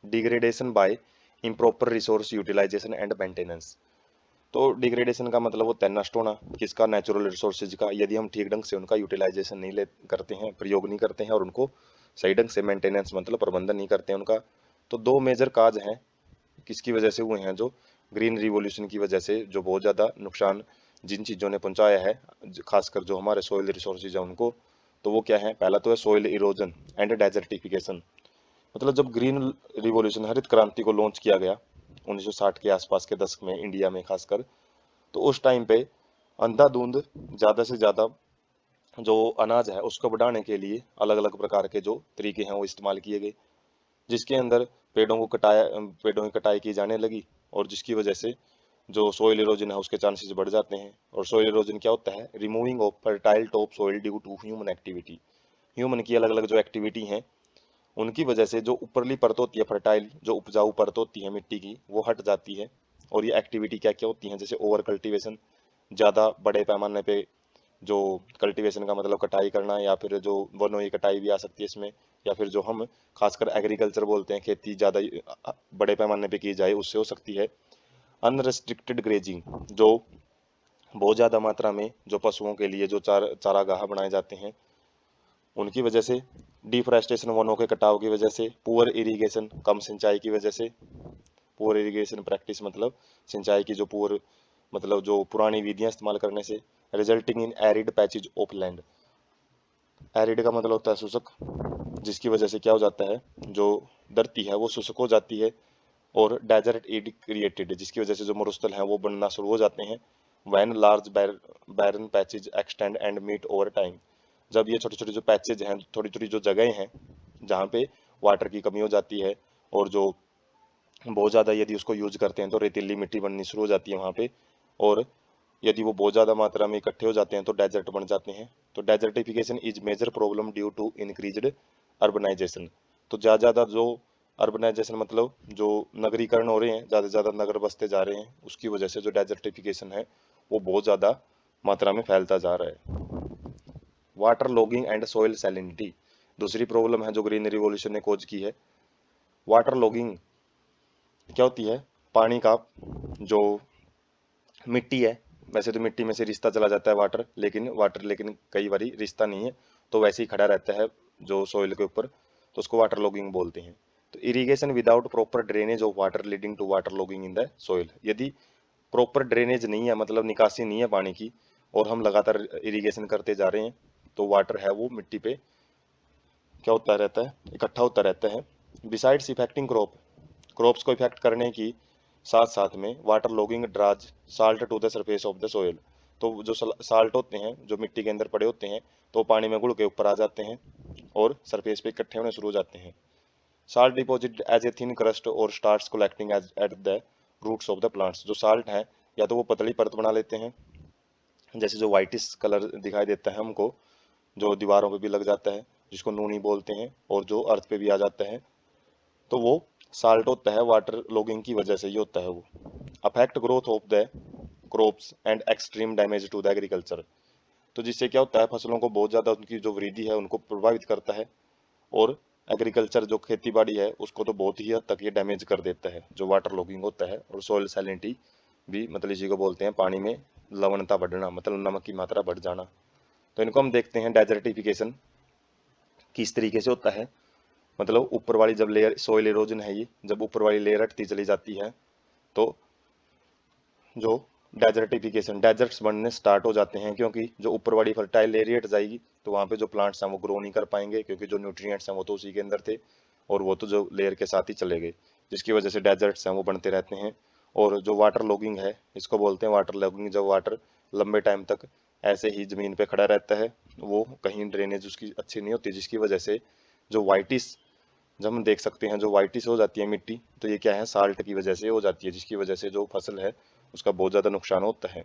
Degradation by improper resource utilisation and maintenance. तो degradation का मतलब होता है नष्ट होना किसका, नेचुरल रिसोर्सेज का, यदि हम ठीक ढंग से उनका यूटिलाइजेशन नहीं ले करते हैं, प्रयोग नहीं करते हैं और उनको सही ढंग से मेंटेनेंस मतलब प्रबंधन नहीं करते हैं उनका। तो दो मेजर काज हैं किसकी वजह से हुए हैं, जो ग्रीन रिवॉल्यूशन की वजह से जो बहुत ज़्यादा नुकसान जिन चीज़ों ने पहुंचाया है, खासकर जो हमारे सोइल रिसोर्सेज है उनको। तो वो क्या है, पहला तो है सोइल इरोजन एंड डेजर्टिफिकेशन। मतलब जब ग्रीन रिवॉल्यूशन हरित क्रांति को लॉन्च किया गया 1960 के आसपास के दशक में इंडिया में खासकर, तो उस टाइम पे अंधाधुंध ज़्यादा से ज़्यादा जो अनाज है उसको बढ़ाने के लिए अलग अलग प्रकार के जो तरीके हैं वो इस्तेमाल किए गए, जिसके अंदर पेड़ों की कटाई की जाने लगी, और जिसकी वजह से जो सोइल इरोजन है उसके चांसेस बढ़ जाते हैं। और सोइल इरोजन क्या होता है, removing of fertile top soil due to human activity. Human की अलग अलग जो एक्टिविटी हैं उनकी वजह से जो ऊपरली परत होती है, फर्टाइल जो उपजाऊ परत होती है मिट्टी की, वो हट जाती है। और ये एक्टिविटी क्या क्या होती हैं, जैसे ओवर कल्टीवेशन, ज़्यादा बड़े पैमाने पे जो कल्टीवेशन का मतलब कटाई करना, या फिर जो वनों की कटाई भी आ सकती है इसमें, या फिर जो हम खासकर एग्रीकल्चर बोलते हैं, खेती ज़्यादा बड़े पैमाने पे की जाए उससे हो सकती है। अनरेस्ट्रिक्टेड ग्रेजिंग, जो बहुत ज़्यादा मात्रा में जो पशुओं के लिए जो चारागाह बनाए जाते हैं उनकी वजह से, डिफोरेस्टेशन वनों के कटाव की वजह से, पुअर इरिगेशन कम सिंचाई की वजह से, पुअर इरिगेशन प्रैक्टिस मतलब सिंचाई की जो पुअर मतलब जो पुरानी विधियां इस्तेमाल करने से, resulting in arid patches of land. Arid का मतलब होता है शुष्क, जिसकी वजह से क्या हो जाता है, जो धरती है वो शुष्क हो जाती है। और डेजर्ट एड क्रिएटेड, जिसकी वजह से जो मरुस्थल हैं वो बनना शुरू हो जाते हैं। When large barren patches extend and meet over time, जब ये छोटे छोटे जो पैचेज हैं, थोड़ी थोड़ी जो जगहें हैं जहाँ पे वाटर की कमी हो जाती है, और जो बहुत ज़्यादा यदि उसको यूज करते हैं तो रेतीली मिट्टी बननी शुरू हो जाती है वहाँ पे। और यदि वो बहुत ज़्यादा मात्रा में इकट्ठे हो जाते हैं तो डेजर्ट बन जाते हैं। तो desertification is major problem due to increased urbanisation. तो ज़्यादा जो अर्बनाइजेशन मतलब जो नगरीकरण हो रहे हैं, ज़्यादा से ज़्यादा नगर बसते जा रहे हैं, उसकी वजह से जो डेजर्टिफिकेशन है वो बहुत ज़्यादा मात्रा में फैलता जा रहा है। Water logging and soil salinity, दूसरी प्रॉब्लम है जो ग्रीन रिवॉल्यूशन ने खोज की है। वाटर लॉगिंग क्या होती है, पानी का जो मिट्टी है, वैसे तो मिट्टी में से रिश्ता चला जाता है वाटर लेकिन कई बारी रिश्ता नहीं है, तो वैसे ही खड़ा रहता है जो सोइल के ऊपर, तो उसको वाटर लॉगिंग बोलते हैं। तो irrigation without proper drainage of water leading to water logging in the soil, यदि प्रॉपर ड्रेनेज नहीं है मतलब निकासी नहीं है पानी की, और हम लगातार इरिगेशन करते जा रहे हैं, तो वाटर है वो मिट्टी पे क्या होता रहता है, इकट्ठा होता रहता है। बिसाइड्स इफेक्टिंग क्रॉप्स को इफेक्ट करने की साथ साथ में water logging draws salt to the surface of the soil. तो जो साल्ट होते हैं जो मिट्टी के अंदर पड़े होते हैं, तो पानी में घुल के ऊपर आ जाते हैं और सरफेस पे इकट्ठे होने शुरू हो जाते हैं। Salt deposit as a thin crust और starts collecting as at the roots of the plants, जो साल्ट है या तो वो पतली परत बना लेते हैं, जैसे जो वाइटिस कलर दिखाई देता है हमको, जो दीवारों पे भी लग जाता है, जिसको नूनी बोलते हैं, और जो अर्थ पे भी आ जाता है, तो वो साल्ट होता है, वाटर लॉगिंग की वजह से ही होता है वो। Affect growth of the crops and extreme damage to the agriculture, तो जिससे क्या होता है, फसलों को बहुत ज़्यादा उनकी जो वृद्धि है उनको प्रभावित करता है, और एग्रीकल्चर जो खेती बाड़ी है उसको तो बहुत ही हद तक ये डैमेज कर देता है जो वाटर लॉगिंग होता है। और सॉइल सैलिनिटी भी मतलब इसी को बोलते हैं, पानी में लवणता बढ़ना मतलब नमक की मात्रा बढ़ जाना। तो इनको हम देखते हैं डेजर्टिफिकेशन किस तरीके से होता है। मतलब ऊपर वाली जब लेयर सोइल इरोजन है, ये जब ऊपर वाली लेयर हटती चली जाती है तो जो डेजर्टिफिकेशन डेजर्ट्स बनने स्टार्ट हो जाते हैं, क्योंकि जो ऊपर वाली फर्टाइल एरिया हट जाएगी तो वहाँ पे जो प्लांट्स हैं वो ग्रो नहीं कर पाएंगे, क्योंकि जो न्यूट्रिएंट्स हैं वो तो उसी के अंदर थे, और वो तो जो लेयर के साथ ही चले गए, जिसकी वजह से डेजर्ट्स हैं वो बनते रहते हैं। और जो वाटर लॉगिंग है इसको बोलते हैं वाटर लॉगिंग, जब वाटर लंबे टाइम तक ऐसे ही ज़मीन पे खड़ा रहता है, वो कहीं ड्रेनेज उसकी अच्छी नहीं होती, जिसकी वजह से जो वाइटिस जब हम देख सकते हैं, जो वाइटिस हो जाती है मिट्टी, तो ये क्या है, साल्ट की वजह से हो जाती है, जिसकी वजह से जो फसल है उसका बहुत ज़्यादा नुकसान होता है।